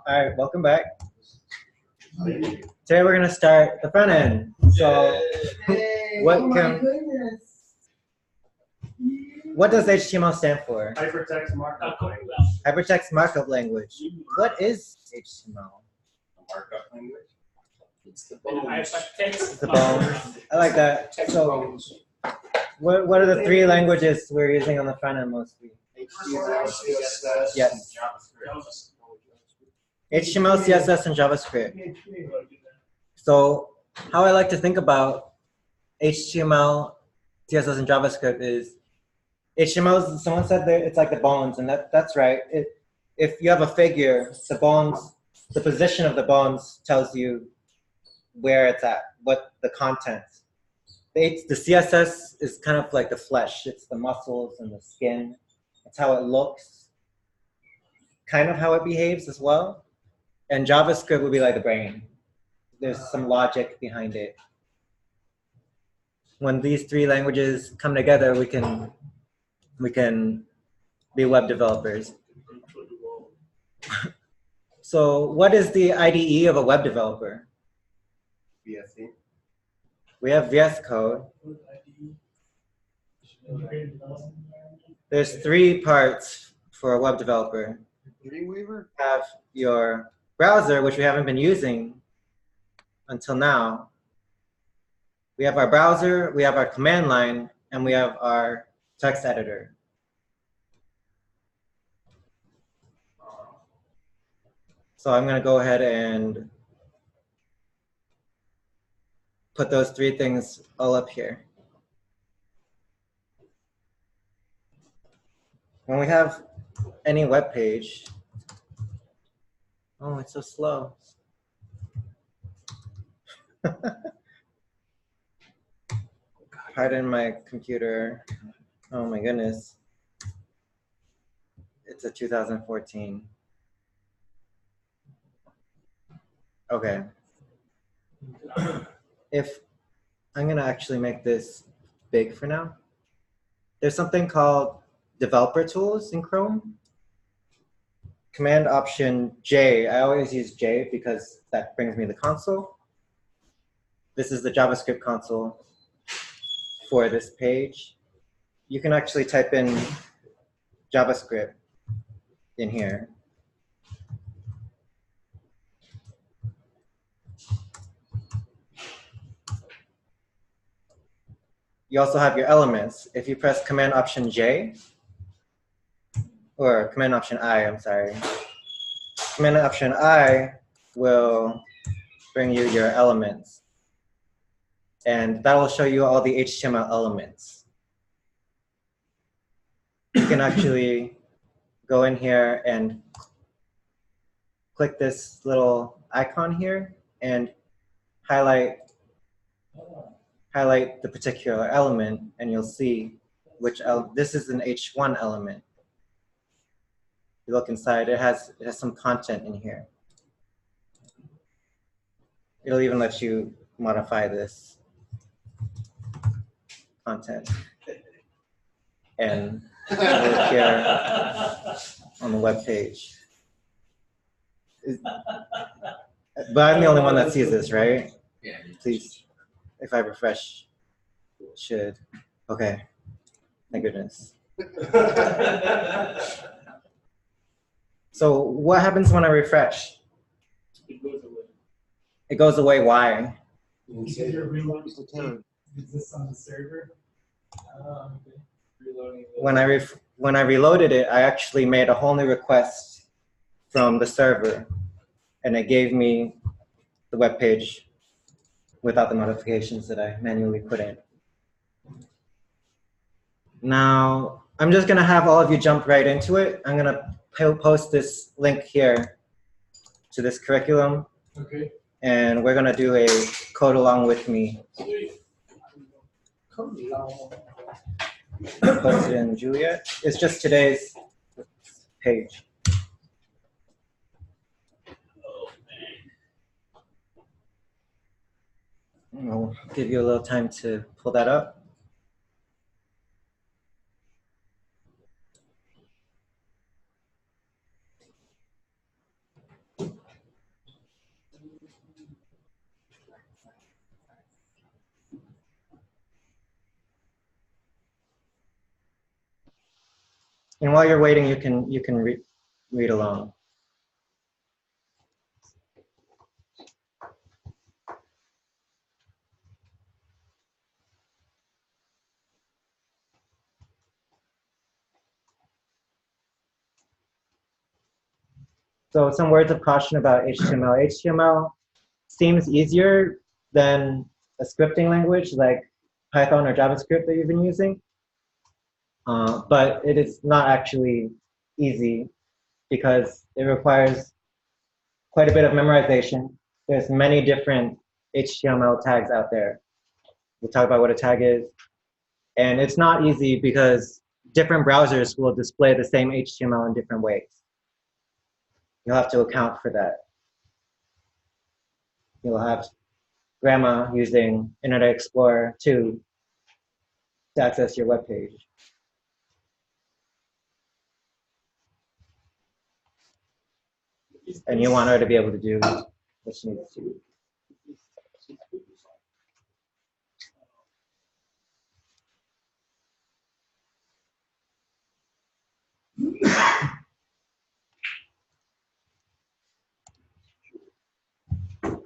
All right, welcome back. Today we're going to start the front end. So, what does HTML stand for? Hypertext markup language. Hypertext markup language. What is HTML? A markup language. It's the bones. It's the bones. I like that. So, what are the three languages we're using on the front end mostly? HTML, CSS, Yes. JavaScript. HTML, CSS, and JavaScript. So how I like to think about HTML, CSS, and JavaScript is HTML, someone said that it's like the bones, and that's right. If you have a figure, the bones, the position of the bones tells you where it's at, what the content. The CSS is kind of like the flesh. It's the muscles and the skin. It's how it looks, kind of how it behaves as well. And JavaScript would be like the brain. There's some logic behind it. When these three languages come together, we can be web developers. So what is the IDE of a web developer? VSE. We have VS Code. There's three parts for a web developer. Dreamweaver? Have your browser, which we haven't been using until now. We have our browser, we have our command line, and we have our text editor. So I'm going to go ahead and put those three things all up here. When we have any web page, oh, it's so slow. Pardon my computer. Oh my goodness. It's a 2014. Okay. If I'm gonna actually make this big for now. There's something called developer tools in Chrome. Command Option J, I always use J because that brings me the console. This is the JavaScript console for this page. You can actually type in JavaScript in here. You also have your elements. If you press Command Option J, or Command Option I, I'm sorry. Command Option I will bring you your elements. And that will show you all the HTML elements. You can actually go in here and click this little icon here and highlight the particular element, and you'll see which this is an H1 element. You look inside, it has some content in here. It'll even let you modify this content. And look here on the web page. But I'm the only one that sees this, right? Yeah. Please, if I refresh, it should. Okay. Thank goodness. So what happens when I refresh? It goes away. It goes away. Why? Because you're reloading. Is this on the server? Okay. Reloading. When I reloaded it, I actually made a whole new request from the server, and it gave me the web page without the modifications that I manually put in. Now, I'm just going to have all of you jump right into it. I'm going to post this link here to this curriculum. Okay. And we're going to do a code along with me. Code along. Post it in Juliett. It's just today's page. I'll give you a little time to pull that up. And while you're waiting, you can read along. So some words of caution about HTML. HTML seems easier than a scripting language like Python or JavaScript that you've been using. But it is not actually easy because it requires quite a bit of memorization. There's many different HTML tags out there. We'll talk about what a tag is. And it's not easy because different browsers will display the same HTML in different ways. You'll have to account for that. You'll have grandma using Internet Explorer 2 to access your web page. And you want her to be able to do what she needs to do.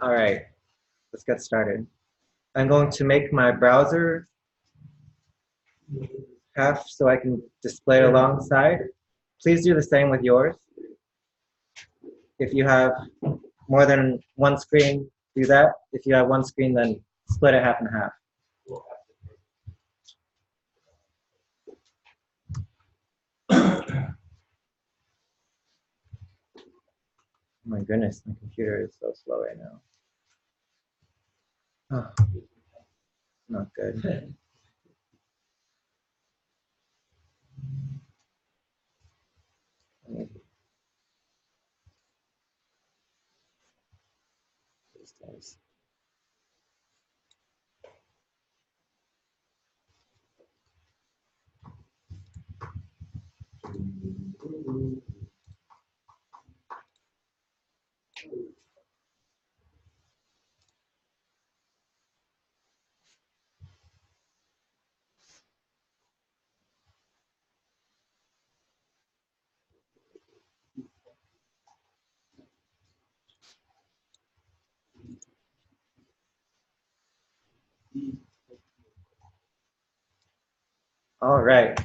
All right, let's get started. I'm going to make my browser half so I can display it alongside. Please do the same with yours. If you have more than one screen, do that. If you have one screen, then split it half and half. Oh my goodness, my computer is so slow right now. Oh, not good. All right.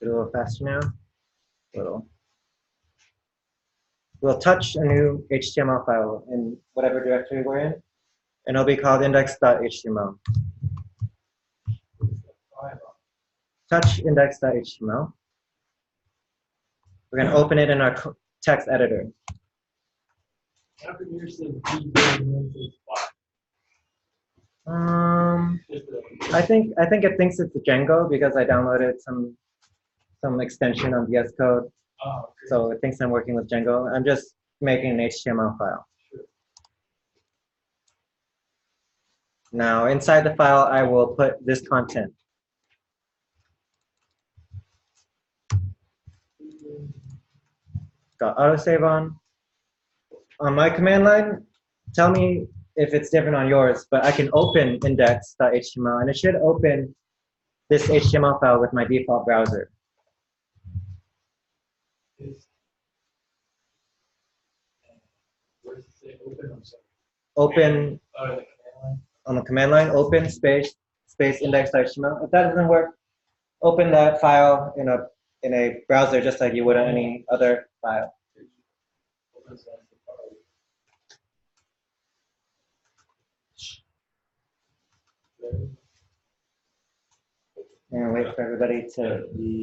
A little faster now. A little. We'll touch a new HTML file in whatever directory we're in, and it'll be called index.html. Touch index.html. We're going to open it in our text editor. I think it thinks it's a Django because I downloaded some extension on VS Code. Oh, so it thinks I'm working with Django. I'm just making an HTML file. Sure. Now inside the file, I will put this content. Got autosave on. On my command line, tell me if it's different on yours, but I can open index.html and it should open this HTML file with my default browser. Where does it say open? I'm sorry. Open on the command line, open space index.html. If that doesn't work, open that file in a browser just like you would on any other file. And wait for everybody to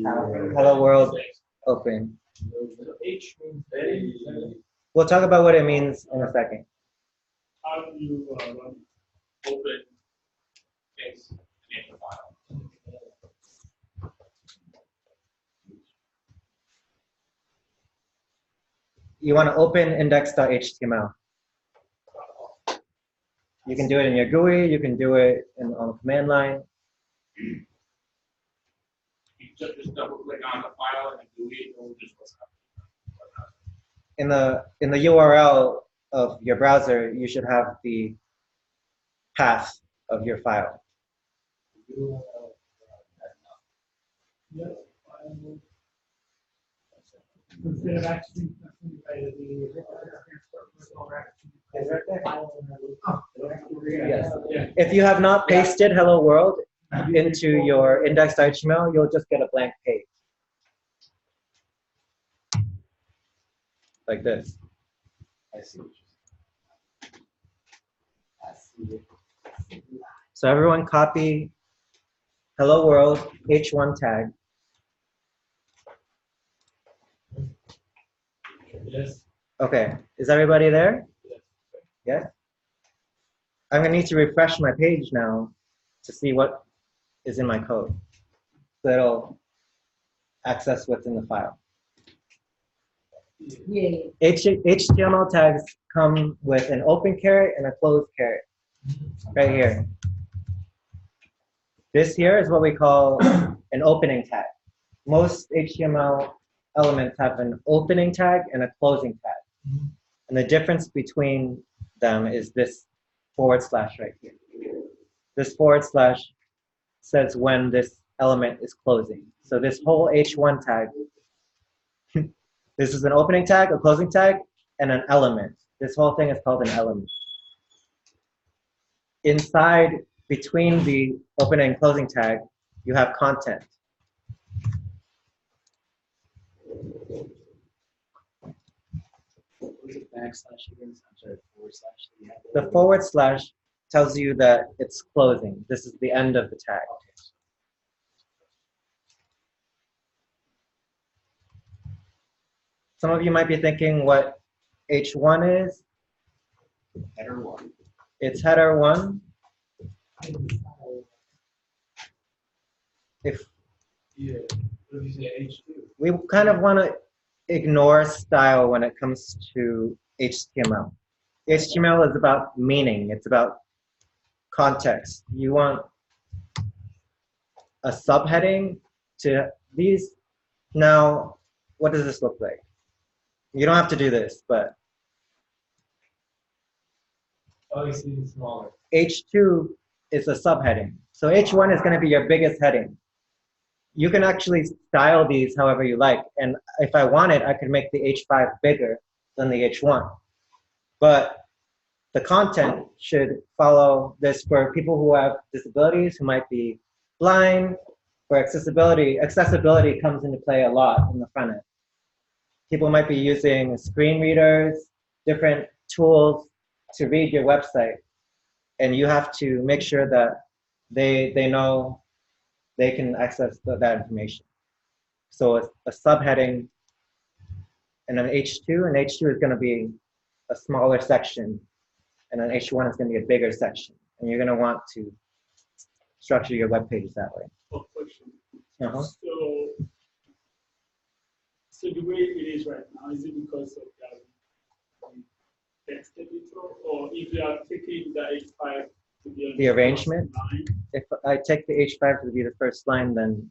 have Hello World open. H means very. We'll talk about what it means in a second. How do you run open things in the file? You want to open index.html. You can do it in your GUI, you can do it on the command line. You just double click on the file and do it, or just what's happening. In the URL of your browser, you should have the path of your file. Yep. Instead of actually Yes. If you have not pasted hello world into your index.html, you'll just get a blank page. Like this. I see what So everyone copy hello world h1 tag. Yes. Okay, is everybody there? Yes? I'm gonna need to refresh my page now to see what is in my code. So it'll access what's in the file. HTML tags come with an open caret and a closed caret. Right here. This here is what we call an opening tag. Most HTML elements have an opening tag and a closing tag. And the difference between them is this / right here. This / says when this element is closing. So this whole h1 tag, this is an opening tag, a closing tag, and an element. This whole thing is called an element. Inside, between the opening and closing tag, you have content. The / tells you that it's closing. This is the end of the tag. Some of you might be thinking what h1 is. header one. It's header 1. If we kind of want to ignore style when it comes to HTML. HTML is about meaning. It's about context. You want a subheading to these. Now, what does this look like? You don't have to do this, but Oh, you see it's smaller. H2 is a subheading. So H1 is going to be your biggest heading. You can actually style these however you like. And if I wanted, I could make the H5 bigger than the H1. But the content should follow this for people who have disabilities, who might be blind. For accessibility comes into play a lot in the front end. People might be using screen readers, different tools to read your website. And you have to make sure that they know they can access that information. So a subheading and an H2, and H2 is going to be a smaller section, and an H1 is going to be a bigger section. And you're going to want to structure your web pages that way. Oh, question. Uh-huh. So the way it is right now, is it because of the text editor, or if you are taking the H5 to be on The arrangement? line? If I take the H5 to be the first line, then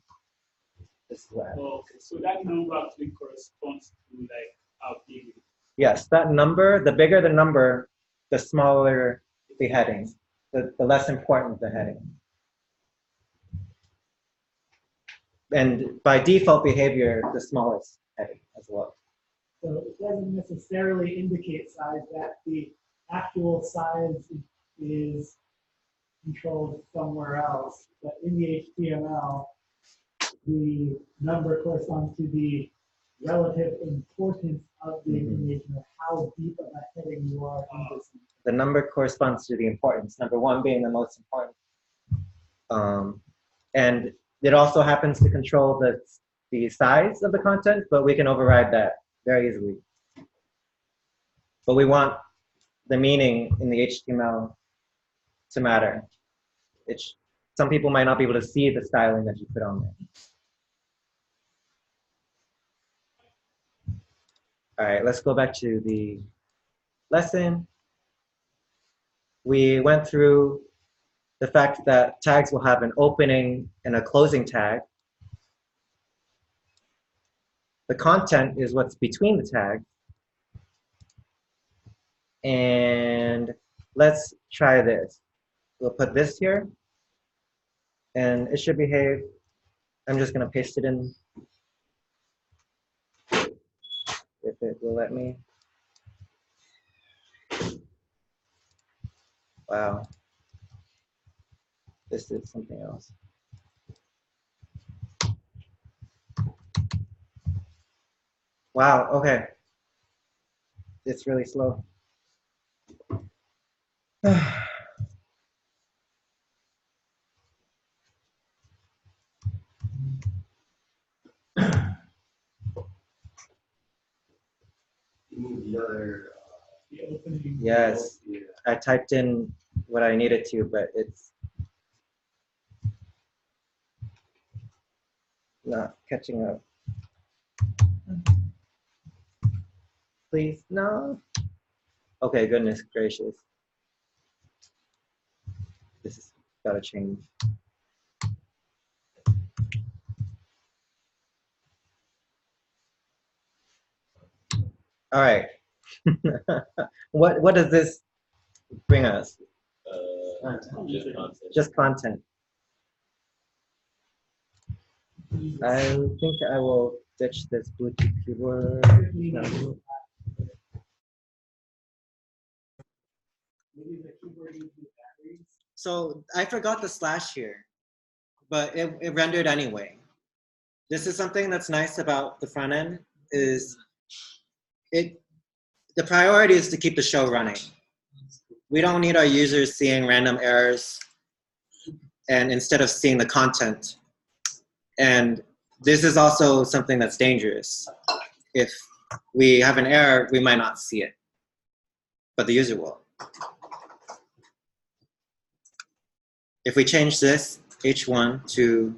this is what happens. Okay, so that number actually corresponds to like how big it is. Yes, that number, the bigger the number, the smaller the heading, the less important the heading. And by default behavior, the smallest heading as well. So it doesn't necessarily indicate size, that the actual size is controlled somewhere else. But in the HTML, the number corresponds to the relative importance of the information, of how deep of a heading you are into something. The number corresponds to the importance, number 1 being the most important. And it also happens to control the size of the content, but we can override that very easily. But we want the meaning in the HTML to matter. Some people might not be able to see the styling that you put on there. All right, let's go back to the lesson. We went through the fact that tags will have an opening and a closing tag. The content is what's between the tags. And let's try this. We'll put this here, and it should behave I'm just gonna paste it in if it will let me. Wow. This is something else. Wow, okay. It's really slow. Move the other. The opening. Yes, Yeah. I typed in what I needed to, but it's not catching up. Please, no. Okay, goodness gracious. This has gotta change. All right. What does this bring us? Just content. I think I will ditch this Bluetooth keyboard. No. Maybe the keyboard needs new batteries. So I forgot the slash here, but it rendered anyway. This is something that's nice about the front end is the priority is to keep the show running. We don't need our users seeing random errors and instead of seeing the content. And this is also something that's dangerous. If we have an error, we might not see it, but the user will. If we change this H1 to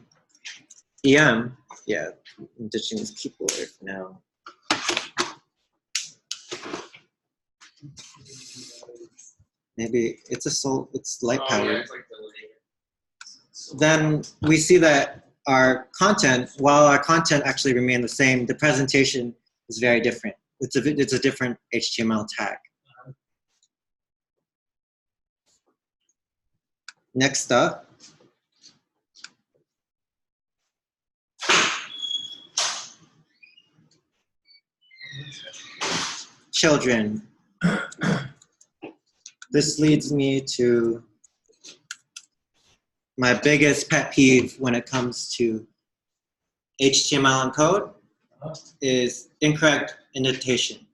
EM, yeah, I'm ditching this keyboard for now. Maybe it's light powered. Then we see that our content, while our content actually remain the same, the presentation is very different. It's a different HTML tag. Next up, children. This leads me to my biggest pet peeve when it comes to HTML and code is incorrect indentation.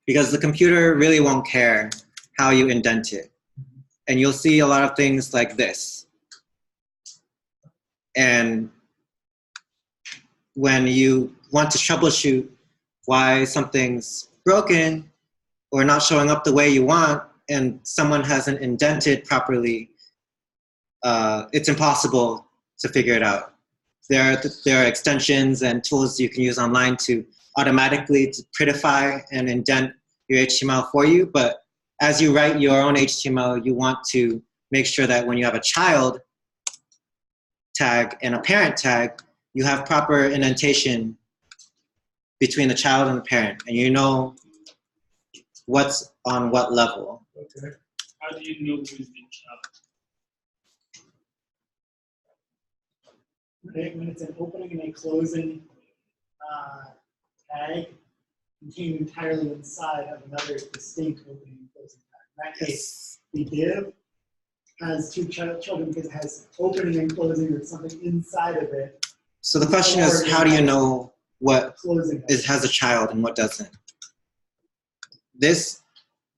Because the computer really won't care how you indent it. And you'll see a lot of things like this. And when you want to troubleshoot why something's broken or not showing up the way you want, and someone hasn't indented properly, it's impossible to figure it out. There are extensions and tools you can use online to automatically prettify and indent your HTML for you, but as you write your own HTML, you want to make sure that when you have a child tag and a parent tag, you have proper indentation between the child and the parent, and you know what's on what level. Okay. How do you know who is the child? When it's an opening and a closing tag contained entirely inside of another distinct opening and closing tag. In that case, the div has two children because it has opening and closing with something inside of it. So the question is, how do you know what Closing has a child and what doesn't?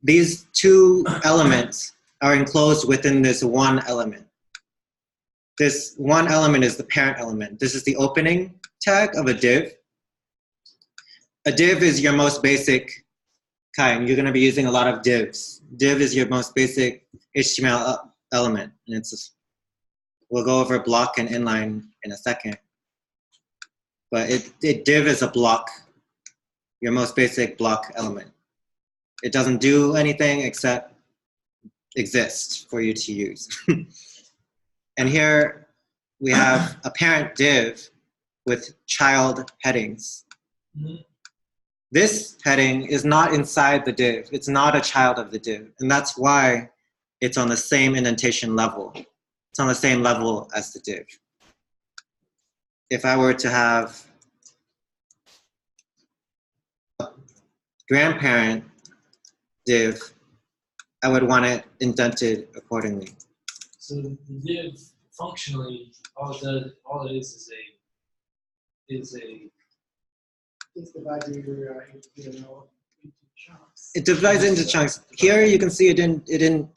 These two elements are enclosed within this one element. This one element is the parent element. This is the opening tag of a div. A div is your most basic kind. You're going to be using a lot of divs. Div is your most basic HTML element. And we'll go over block and inline in a second. But div is a block, your most basic block element. It doesn't do anything except exist for you to use. And here we have a parent div with child headings. This heading is not inside the div. It's not a child of the div. And that's why it's on the same indentation level. It's on the same level as the div. if I were to have a grandparent div, I would want it indented accordingly. So the div functionally, all it is a Just divide your HTML into chunks. It divides into chunks. Here you can see it didn't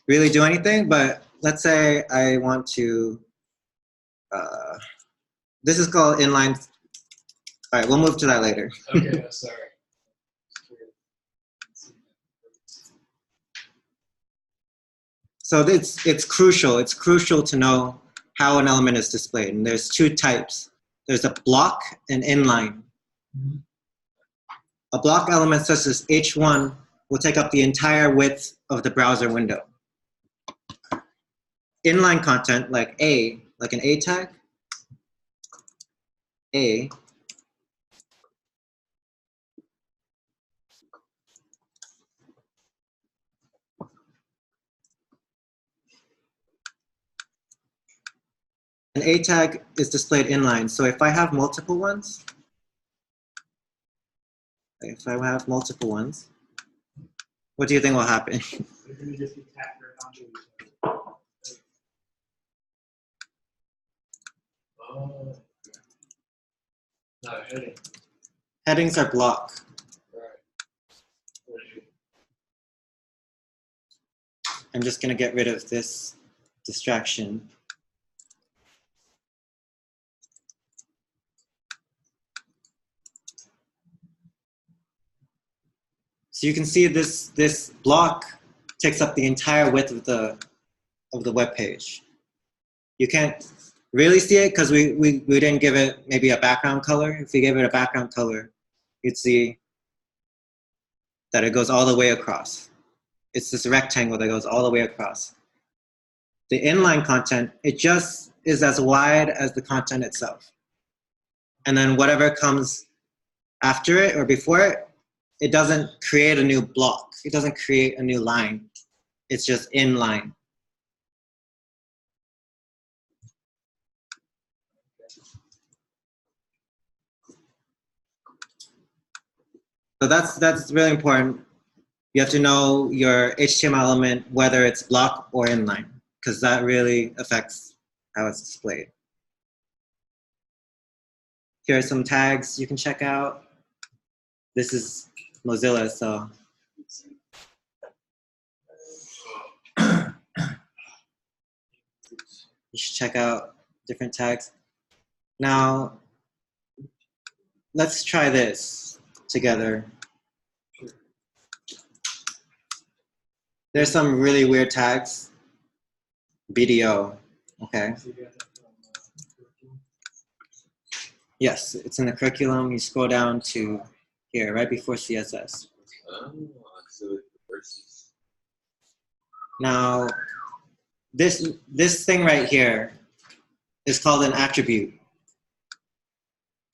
really do anything, but let's say I want to, this is called inline. All right, we'll move to that later. okay. Sorry. So it's crucial. It's crucial to know how an element is displayed. And there's two types. There's a block and inline. Mm-hmm. A block element such as H1 will take up the entire width of the browser window. Inline content like A, like an A tag, A, an A tag is displayed inline. So if I have multiple ones, what do you think will happen? They're going to just be tacked right onto each other. Oh. No, heading. Headings are block. Right. I'm just going to get rid of this distraction. So you can see this block takes up the entire width of the web page. You can't really see it because we didn't give it maybe a background color. If we gave it a background color, you'd see that it goes all the way across. It's this rectangle that goes all the way across. The inline content, it just is as wide as the content itself. And then whatever comes after it or before it, it doesn't create a new block. It doesn't create a new line. It's just inline. So that's really important. You have to know your HTML element, whether it's block or inline, because that really affects how it's displayed. Here are some tags you can check out. This is Mozilla, so you should check out different tags. Now, let's try this together. There's some really weird tags. BDO, okay. Yes, it's in the curriculum. You scroll down to here, right before CSS. So versus. Now, this thing right here is called an attribute.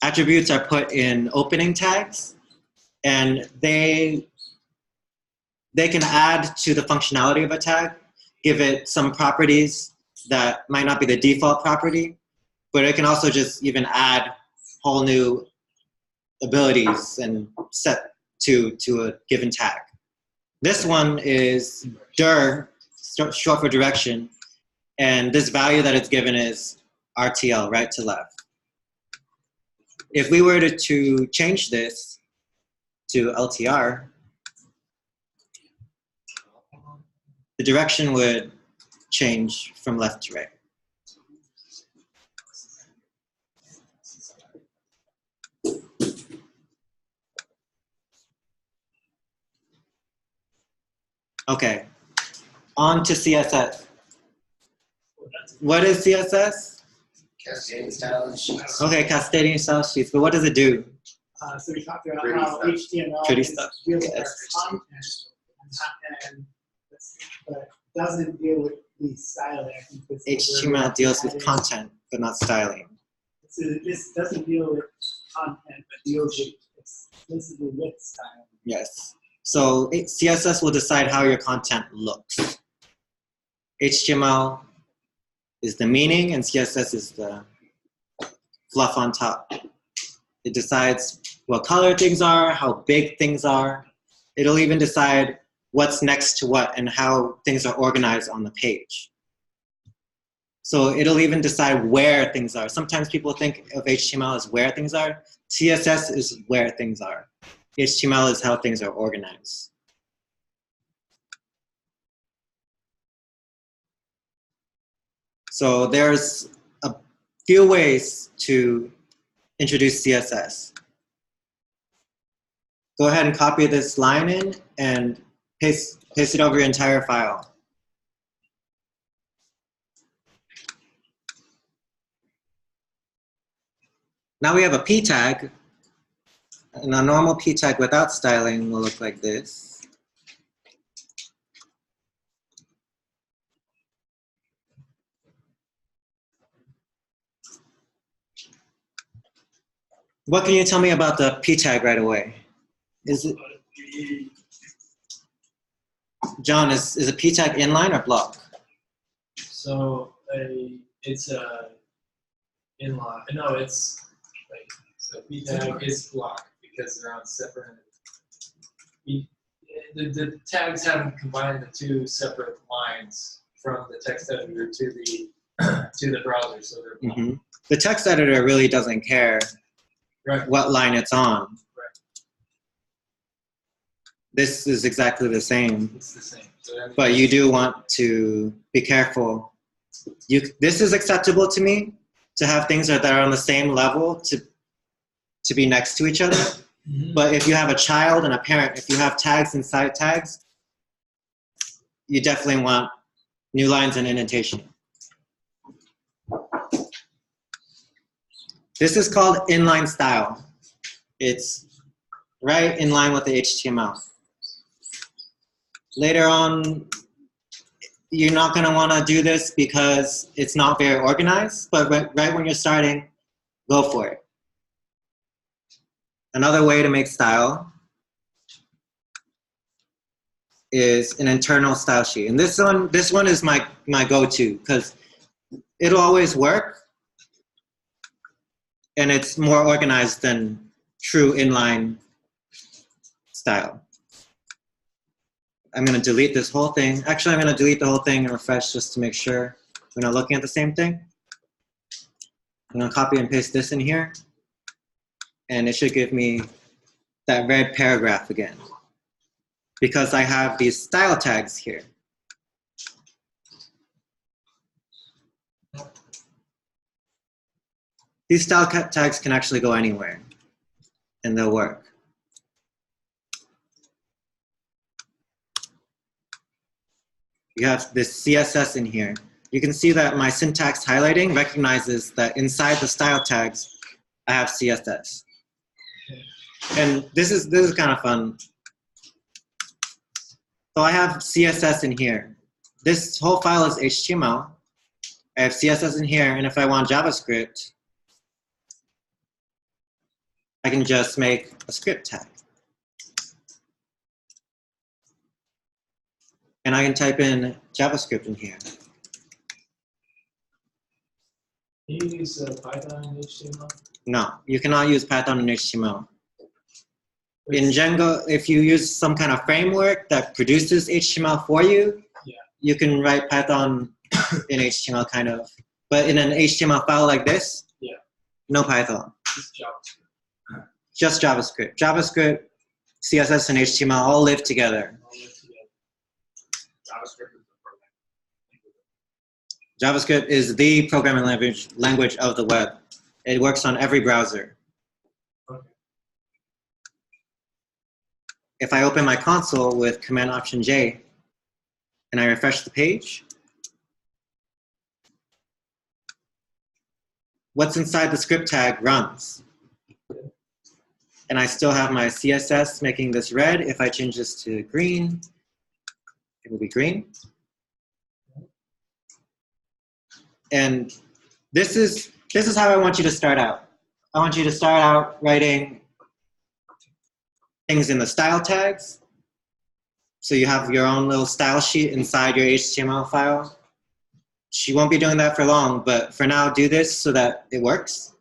Attributes are put in opening tags, and they can add to the functionality of a tag, give it some properties that might not be the default property, but it can also just even add whole new abilities and set to a given tag. This one is dir, short for direction, and this value that it's given is RTL, right to left. If we were to change this to LTR, the direction would change from left to right. Okay, on to CSS. What is CSS? Cascading style sheets. Okay, cascading style sheets, but what does it do? So we talked about Pretty how stuff. HTML Pretty is stuff. deals with Yes. our content but doesn't deal with the styling. I think this is where HTML deals we're with adding- content, but not styling. So this doesn't deal with content, but deals with explicitly with styling. Yes. So CSS will decide how your content looks. HTML is the meaning, and CSS is the fluff on top. It decides what color things are, how big things are. It'll even decide what's next to what and how things are organized on the page. So it'll even decide where things are. Sometimes people think of HTML as where things are. CSS is where things are. HTML is how things are organized. So there's a few ways to introduce CSS. Go ahead and copy this line in and paste it over your entire file. Now we have a p tag, and a normal p tag without styling will look like this. What can you tell me about the p tag right away? Is it, John, is a p tag inline or block? So it's a inline. No, it's like, so p tag is block because they're on separate. The tags haven't combined the two separate lines from the text editor to the browser, so they're block. Mm-hmm. The text editor really doesn't care what line it's on. Right. This is exactly the same. It's the same. So that means But you do want to be careful. This is acceptable to me, to have things that are on the same level to be next to each other. Mhm. But if you have a child and a parent, if you have tags inside tags, you definitely want new lines and indentation. This is called inline style. It's right in line with the HTML. Later on, you're not going to want to do this because it's not very organized, but right when you're starting, go for it. Another way to make style is an internal style sheet. And this one is my go-to because it'll always work, and it's more organized than true inline style. I'm going to delete this whole thing. Actually, I'm going to delete the whole thing and refresh just to make sure we're not looking at the same thing. I'm going to copy and paste this in here, and it should give me that red paragraph again, because I have these style tags here. These style tags can actually go anywhere, and they'll work. You have this CSS in here. You can see that my syntax highlighting recognizes that inside the style tags, I have CSS. And this is kind of fun. So I have CSS in here. This whole file is HTML. I have CSS in here, and if I want JavaScript, I can just make a script tag. And I can type in JavaScript in here. Can you use Python and HTML? No, you cannot use Python and HTML. In Django, if you use some kind of framework that produces HTML for you, yeah, you can write Python in HTML kind of. But in an HTML file like this, yeah, no Python. just JavaScript. Just JavaScript. JavaScript, CSS, and HTML all live together. All live together. JavaScript is the programming language of the web. It works on every browser. Okay. If I open my console with Command-Option-J and I refresh the page, what's inside the script tag runs. And I still have my CSS making this red. If I change this to green, it will be green. And this is how I want you to start out. I want you to start out writing things in the style tags. So you have your own little style sheet inside your HTML file. She won't be doing that for long, but for now, do this so that it works.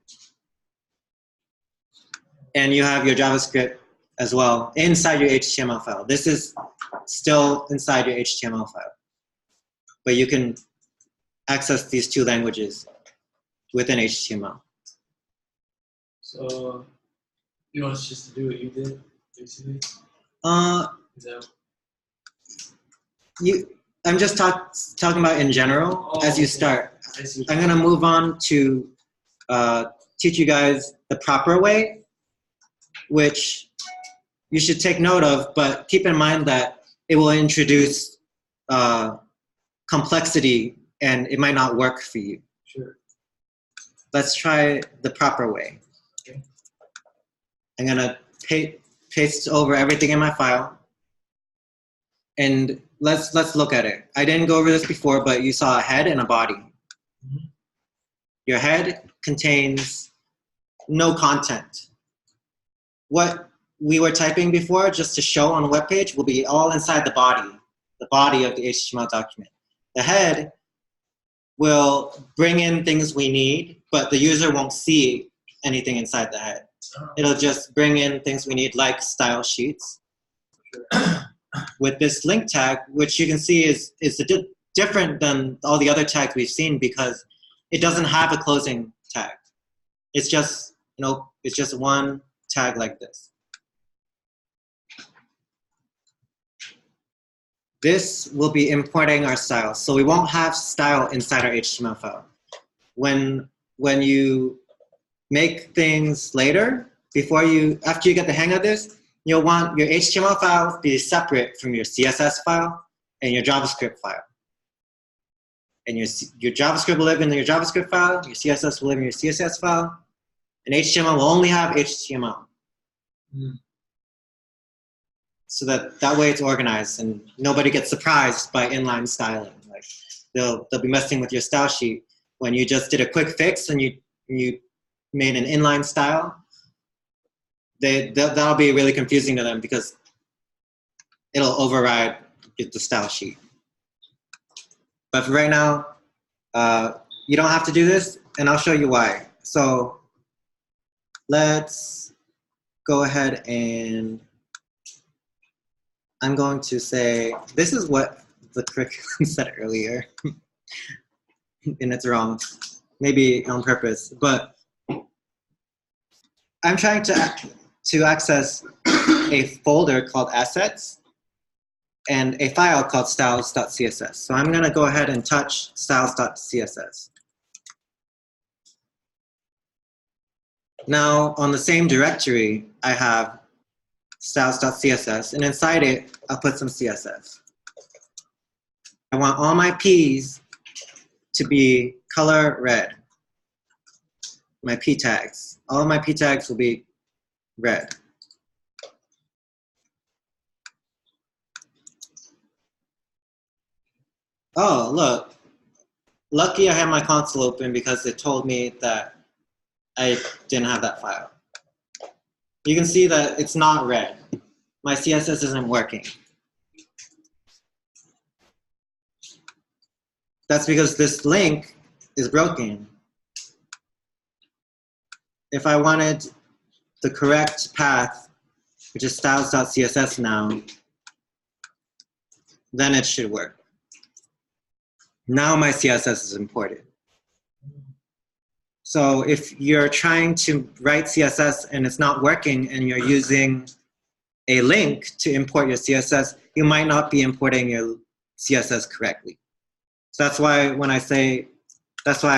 and you have your JavaScript as well inside your HTML file. This is still inside your HTML file, but you can access these two languages within HTML. So you want us just to do what you did, basically? Is that... I'm just talking about in general as you start. I see. I'm gonna move on to teach you guys the proper way, which you should take note of, but keep in mind that it will introduce complexity and it might not work for you. Sure. Let's try the proper way. Okay. I'm gonna paste over everything in my file, and let's look at it. I didn't go over this before, but you saw a head and a body. Mm-hmm. Your head contains no content. What we were typing before, just to show on the web page, will be all inside the body of the HTML document. The head will bring in things we need, but the user won't see anything inside the head. It'll just bring in things we need, like style sheets. With this link tag, which you can see is different than all the other tags we've seen because it doesn't have a closing tag. It's just, it's just one tag like this. This will be importing our style. So we won't have style inside our HTML file. When you make things later, after you get the hang of this, you'll want your HTML file to be separate from your CSS file and your JavaScript file. And your JavaScript will live in your JavaScript file, your CSS will live in your CSS file, and HTML will only have HTML. So that way it's organized and nobody gets surprised by inline styling. Like they'll be messing with your style sheet when you just did a quick fix and you made an inline style. That'll be really confusing to them because it'll override the style sheet. But for right now, you don't have to do this, and I'll show you why. So let's go ahead and I'm going to say, this is what the curriculum said earlier, and it's wrong, maybe on purpose, but I'm trying to access a folder called assets and a file called styles.css. So I'm gonna go ahead and touch styles.css. Now on the same directory, I have styles.css, and inside it, I'll put some CSS. I want all my P's to be color red. My P tags. All of my P tags will be red. Oh, look. Lucky I had my console open because it told me that I didn't have that file. You can see that it's not red. My CSS isn't working. That's because this link is broken. If I wanted the correct path, which is styles.css now, then it should work. Now my CSS is imported. So if you're trying to write CSS and it's not working and you're using a link to import your CSS, you might not be importing your CSS correctly. So that's why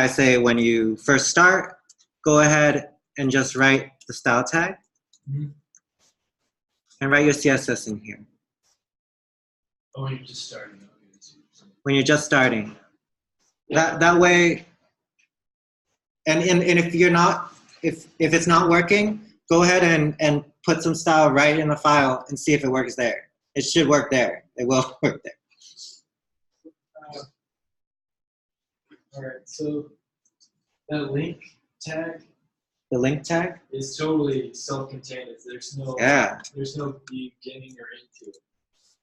I say when you first start, go ahead and just write the style tag and write your CSS in here. Oh, when you're just starting. When you're just starting. That way, and if you're not, if it's not working, go ahead and put some style right in the file and see if it works there. It should work there. It will work there. All right, so that link tag. The link tag is totally self-contained. There's no beginning or end to it.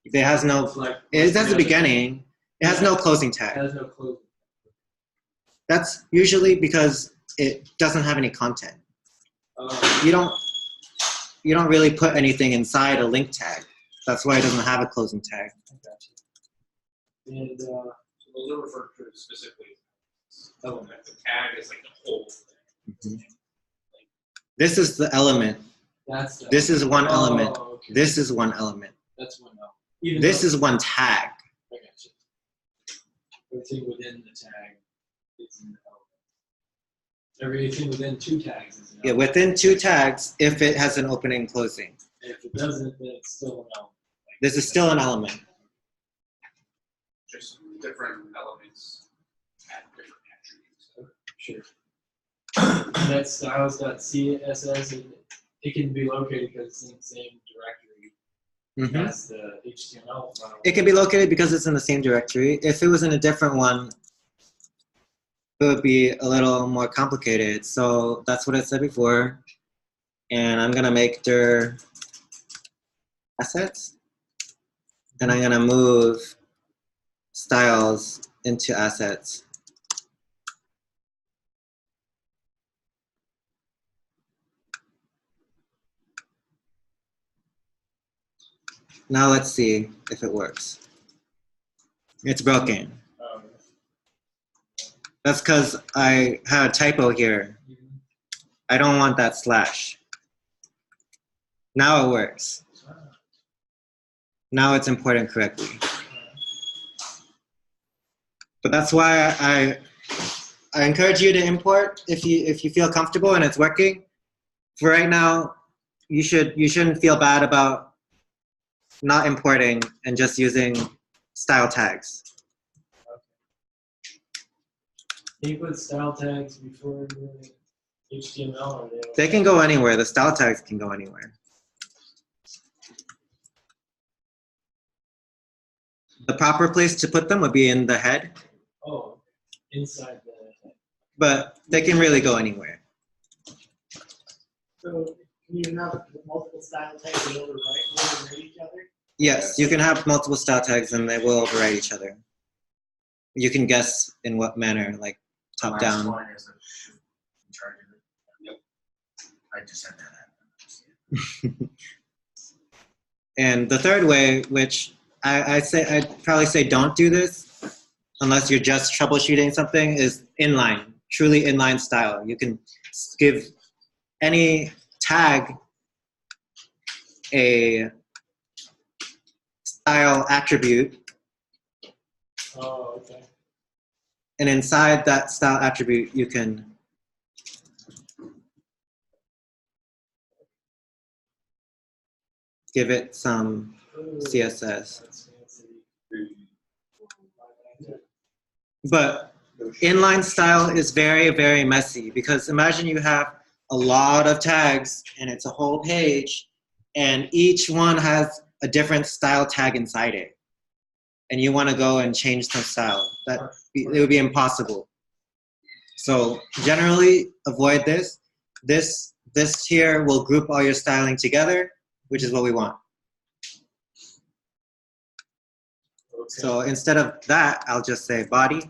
It has no. It has a beginning. It has no closing tag. It has no closing. That's usually because it doesn't have any content. You don't. really put anything inside a link tag. That's why it doesn't have a closing tag. I got you. And So those are referred to specifically element. The tag is like the whole thing. This is the element. that's the, This is one element. okay. This is one element. That's one element. Even This though- is one tag. I got you. Everything within the tag is an element. Everything within two tags is an Yeah, element. within two tags, if it has an opening and closing. And if it doesn't, then it's still an element. This is still an element. Just different elements have different attributes. Sure. And that styles.css, it can be located because it's in the same directory Mhm. as the HTML file. It can be located because it's in the same directory. If it was in a different one, it would be a little more complicated. So that's what I said before. And I'm gonna make dir assets. And I'm gonna move styles into assets. Now let's see if it works. It's broken. That's because I had a typo here. I don't want that slash. Now it works. Now it's imported correctly. But that's why I encourage you to import if you feel comfortable and it's working. For right now, you shouldn't feel bad about not importing and just using style tags. Can you put style tags before the HTML or They can go anywhere. The style tags can go anywhere. The proper place to put them would be in the head, Oh, inside the but they can really go anywhere. So can you have multiple style tags that overwrite each other? Yes, you can have multiple style tags and they will override each other. You can guess in what manner, like top Last down. one is a shoot in charge of it. Yep. I just said that. And the third way, which I'd probably say don't do this unless you're just troubleshooting something, is inline, truly inline style. You can give any tag a style attribute, Oh, okay. and inside that style attribute, you can give it some Ooh, CSS. that's fancy. But inline style is very, very messy because imagine you have a lot of tags and it's a whole page and each one has a different style tag inside it. And you want to go and change some style. It would be impossible. So generally avoid this. This here will group all your styling together, which is what we want. Okay. So instead of that, I'll just say body,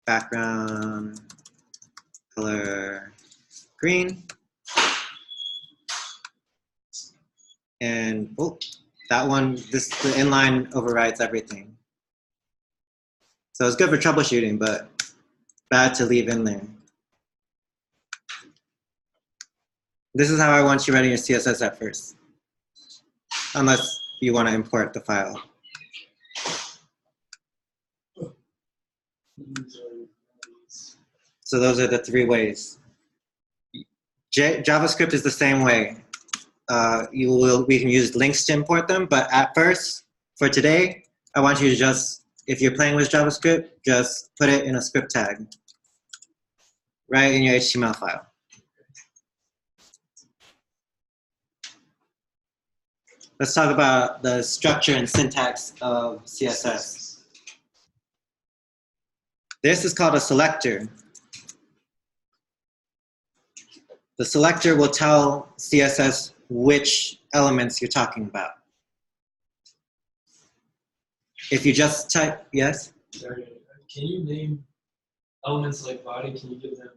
background, color green, and oh, that one, the inline overrides everything. So it's good for troubleshooting, but bad to leave in there. This is how I want you writing your CSS at first, unless you want to import the file. So those are the three ways. JavaScript is the same way. We can use links to import them, but at first, for today, I want you to just, if you're playing with JavaScript, just put it in a script tag, right in your HTML file. Let's talk about the structure and syntax of CSS. This is called a selector. The selector will tell CSS which elements you're talking about. If you just type, yes? Sorry, can you name elements like body? Can you give them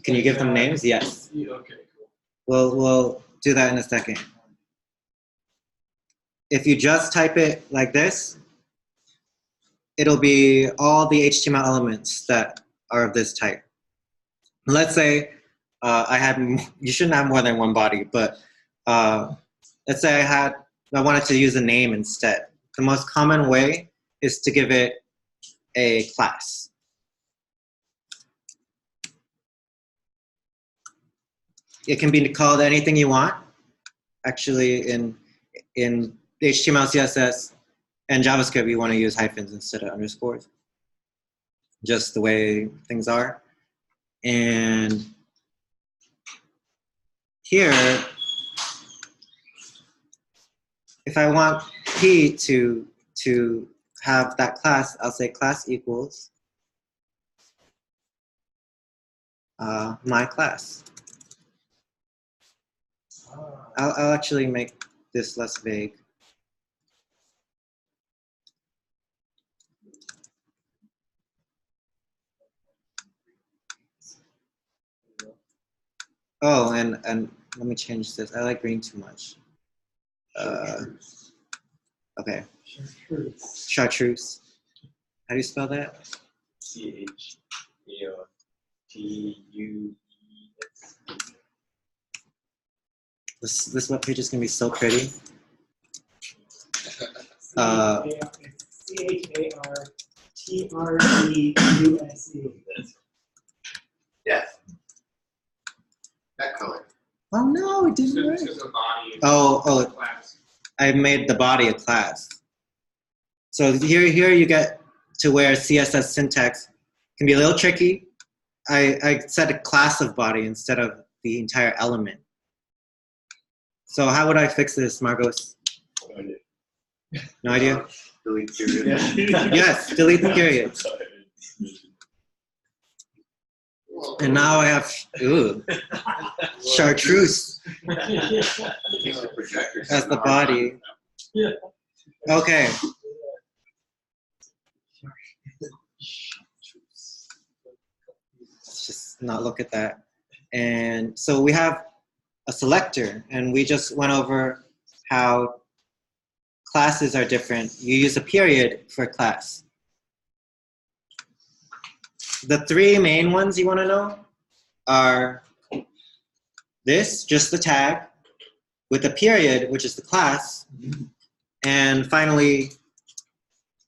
Can you give them names? Yes. Yeah, okay, cool. We'll do that in a second. If you just type it like this, it'll be all the HTML elements that are of this type. Let's say you shouldn't have more than one body, but let's say I wanted to use a name instead. The most common way is to give it a class. It can be called anything you want. Actually, in HTML, CSS, and JavaScript, you want to use hyphens instead of underscores. Just the way things are. And here, if I want P to have that class, I'll say class equals my class. I'll actually make this less vague. Oh, and let me change this. I like green too much. Okay. Chartreuse. How do you spell that? CHARTUES. This web page is gonna be so pretty. CHARTREUSE. Yeah. That color. Oh no, it didn't work. It's a body. Oh, Class. I made the body a class. So here you get to where CSS syntax can be a little tricky. I said a class of body instead of the entire element. So how would I fix this, Margos? No idea? Delete period. Yes, delete the period. And now I have, chartreuse as the body. Okay. Let's just not look at that. And so we have a selector, and we just went over how classes are different. You use a period for a class. The three main ones you want to know are this, just the tag, with a period, which is the class, and finally,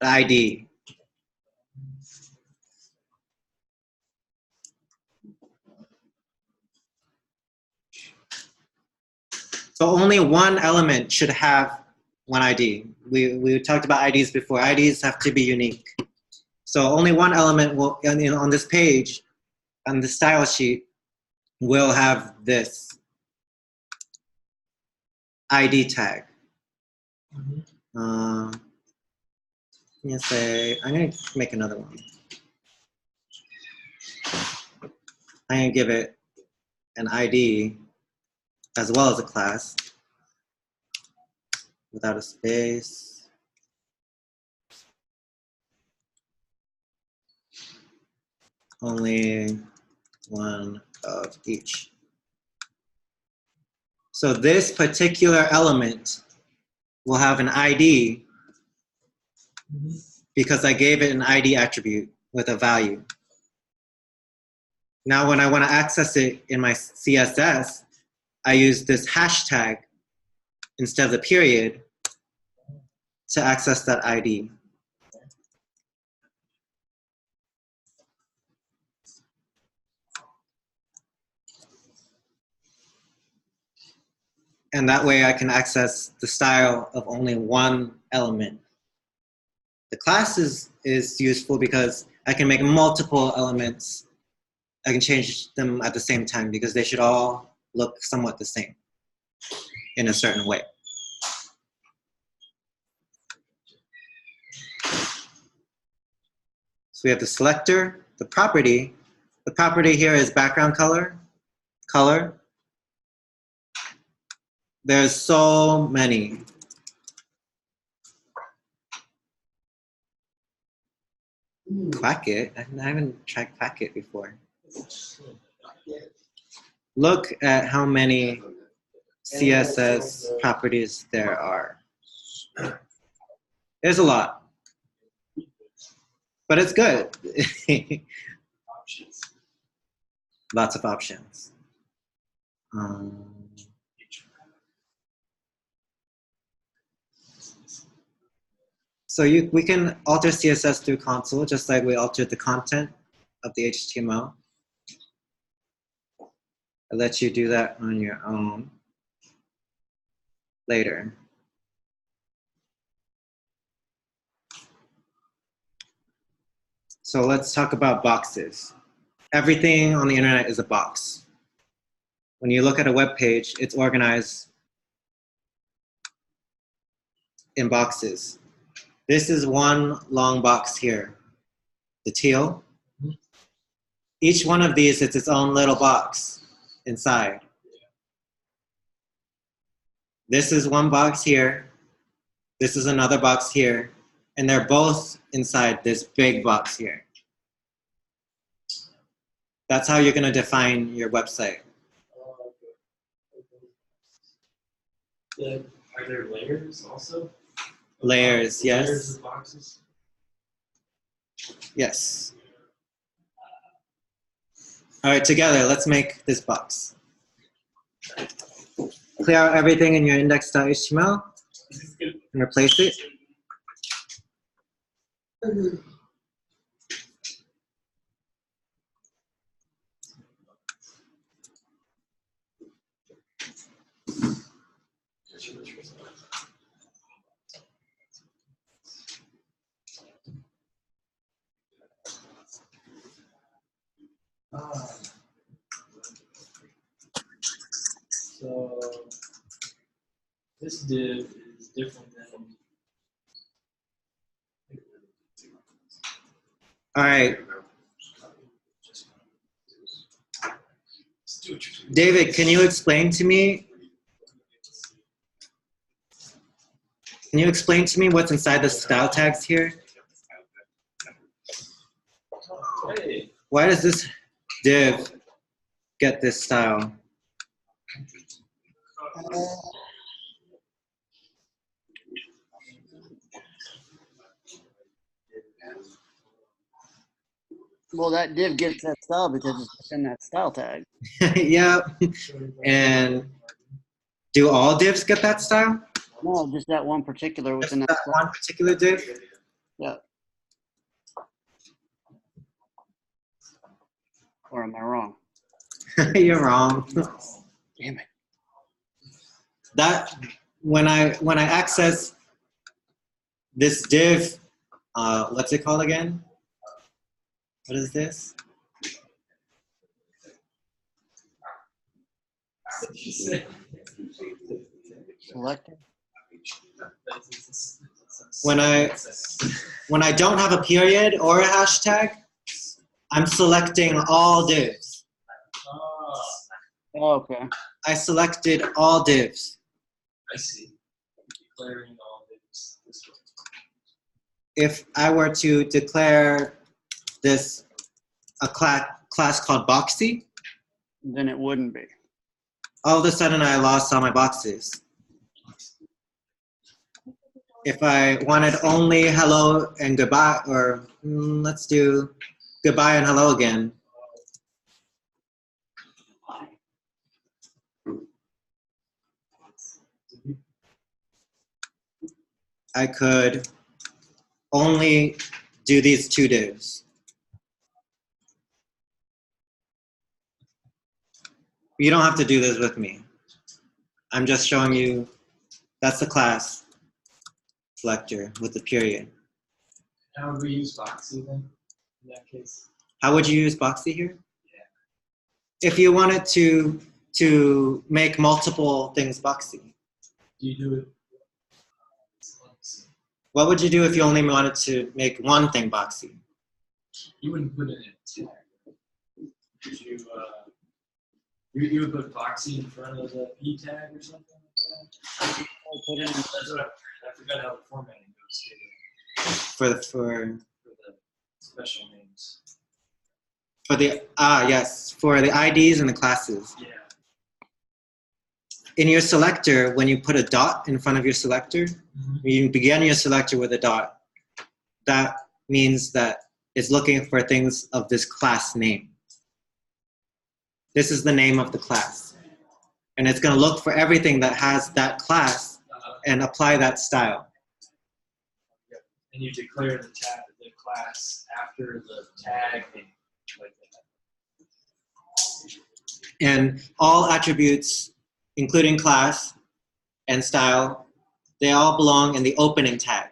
the ID. So only one element should have one ID. We talked about IDs before. IDs have to be unique. So only one element will, on this page, on the style sheet, will have this ID tag. I'm gonna say, I'm gonna make another one. I'm gonna give it an ID as well as a class without a space. Only one of each. So this particular element will have an ID because I gave it an ID attribute with a value. Now when I want to access it in my CSS, I use this hashtag instead of the period to access that ID. And that way I can access the style of only one element. The class is useful because I can make multiple elements. I can change them at the same time because they should all look somewhat the same in a certain way. So we have the selector, the property. The property here is background color. There's so many. Quackit? I haven't tried Quackit before. Look at how many CSS properties there are. There's a lot, but it's good. Options. Lots of options. So we can alter CSS through console, just like we altered the content of the HTML. I'll let you do that on your own later. So let's talk about boxes. Everything on the internet is a box. When you look at a web page, it's organized in boxes. This is one long box here, the teal. Each one of these is its own little box inside. This is one box here. This is another box here. And they're both inside this big box here. That's how you're going to define your website. Are there layers also? Layers, yes. Layers of boxes? Yes. All right, together, let's make this box. Clear out everything in your index.html and replace it. So this div is different than. All right. David, can you explain to me? Can you explain to me what's inside the style tags here? Hey. Why does this div get this style? Well, that div gets that style because it's in that style tag. Yeah. And do all divs get that style? No, just that one particular within Just that. that one particular div? Yeah. Or am I wrong? You're wrong. Damn it. That when I access this div, what's it called again? What is this? Selector. When I don't have a period or a hashtag, I'm selecting all divs. Oh, okay. I selected all divs. I see. Declaring all divs this way. If I were to declare this a class called Boxy, Then it wouldn't be. all of a sudden I lost all my boxes. If I wanted only hello and goodbye, or let's do goodbye and hello again. I could only do these two divs. You don't have to do this with me. I'm just showing you that's the class selector with the period. How would we use Boxy then, in that case? How would you use Boxy here? Yeah. If you wanted to make multiple things Boxy. Do you do it? What would you do if you only wanted to make one thing Boxy? You wouldn't put it in a tag. Would you, you would put Boxy in front of the P tag or something like that? I forgot how the formatting goes here. For For the special names. For the, yes, for the IDs and the classes. Yeah. In your selector, when you put a dot in front of your selector, you begin your selector with a dot. That means that it's looking for things of this class name. This is the name of the class. And it's going to look for everything that has that class and apply that style. And you declare the class after the tag name, like that. And all attributes, including class and style, they all belong in the opening tag.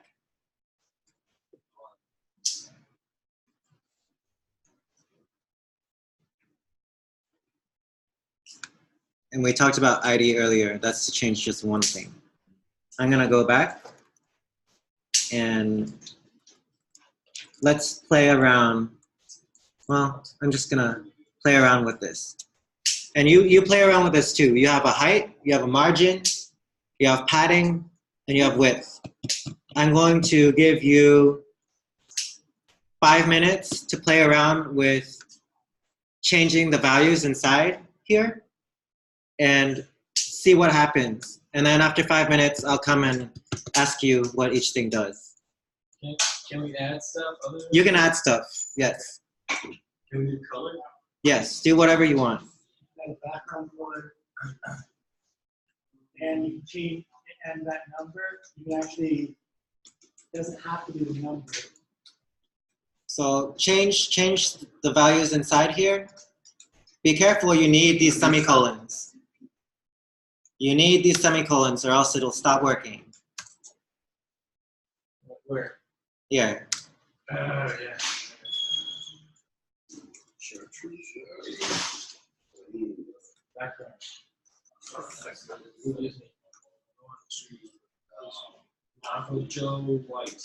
And we talked about ID earlier. That's to change just one thing. I'm going to go back and let's play around. Well, I'm just going to play around with this. And you play around with this too. You have a height, you have a margin, you have padding, and you have width. I'm going to give you 5 minutes to play around with changing the values inside here and see what happens. And then after 5 minutes, I'll come and ask you what each thing does. Can we add stuff? You can add stuff, yes. Can we do color? Yes, do whatever you want. That background color. And you can change, and that number, you can actually, doesn't have to be the number. So change the values inside here. Be careful, you need these semicolons. You need these semicolons or else it'll stop working. Where? Here. Yeah. Background. We just need Uncle Joe White.